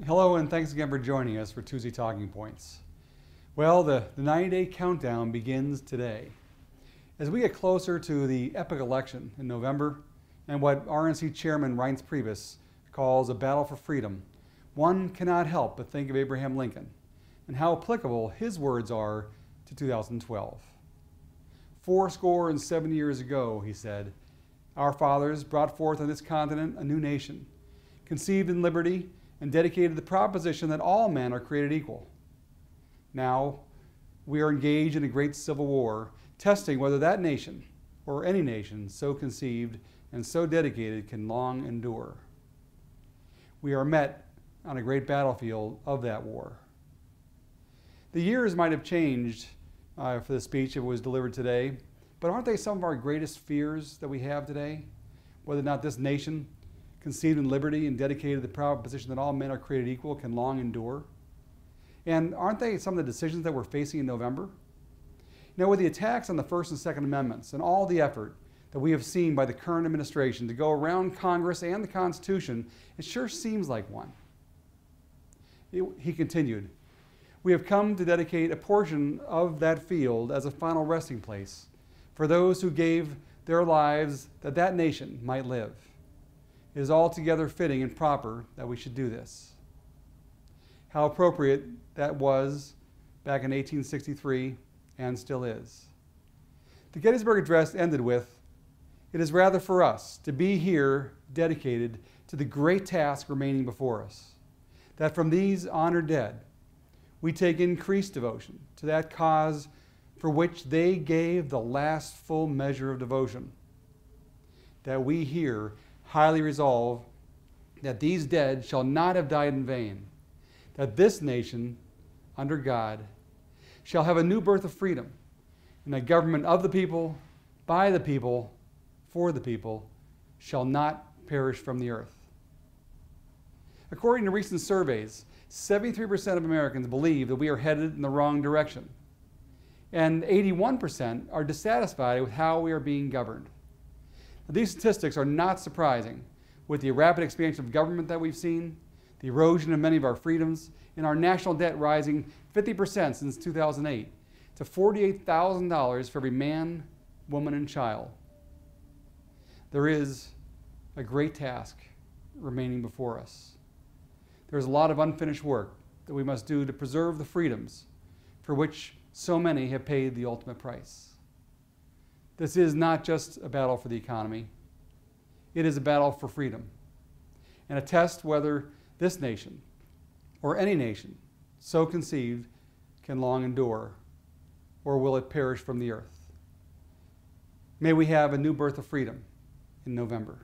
Hello, and thanks again for joining us for Tuesday Talking Points. Well, the 90-day countdown begins today. As we get closer to the epoch election in November and what RNC Chairman Reince Priebus calls a battle for freedom, one cannot help but think of Abraham Lincoln and how applicable his words are to 2012. 70 years ago, he said, our fathers brought forth on this continent a new nation, conceived in liberty and dedicated to the proposition that all men are created equal. Now, we are engaged in a great civil war, testing whether that nation, or any nation so conceived and so dedicated, can long endure. We are met on a great battlefield of that war. The years might have changed for the speech if it was delivered today, but aren't they some of our greatest fears that we have today? Whether or not this nation, conceived in liberty and dedicated to the proposition that all men are created equal, can long endure? And aren't they some of the decisions that we're facing in November? Now, with the attacks on the First and Second Amendments and all the effort that we have seen by the current administration to go around Congress and the Constitution, it sure seems like one. He continued, we have come to dedicate a portion of that field as a final resting place for those who gave their lives that that nation might live. It is altogether fitting and proper that we should do this. How appropriate that was back in 1863 and still is. The Gettysburg Address ended with, it is rather for us to be here dedicated to the great task remaining before us, that from these honored dead we take increased devotion to that cause for which they gave the last full measure of devotion, that we here highly resolve that these dead shall not have died in vain, that this nation, under God, shall have a new birth of freedom, and that government of the people, by the people, for the people, shall not perish from the earth. According to recent surveys, 73% of Americans believe that we are headed in the wrong direction, and 81% are dissatisfied with how we are being governed. Now, these statistics are not surprising with the rapid expansion of government that we've seen, the erosion of many of our freedoms, and our national debt rising 50% since 2008 to $48,000 for every man, woman, and child. There is a great task remaining before us. There's a lot of unfinished work that we must do to preserve the freedoms for which so many have paid the ultimate price. This is not just a battle for the economy. It is a battle for freedom, and a test whether this nation, or any nation so conceived, can long endure, or will it perish from the earth? May we have a new birth of freedom in November.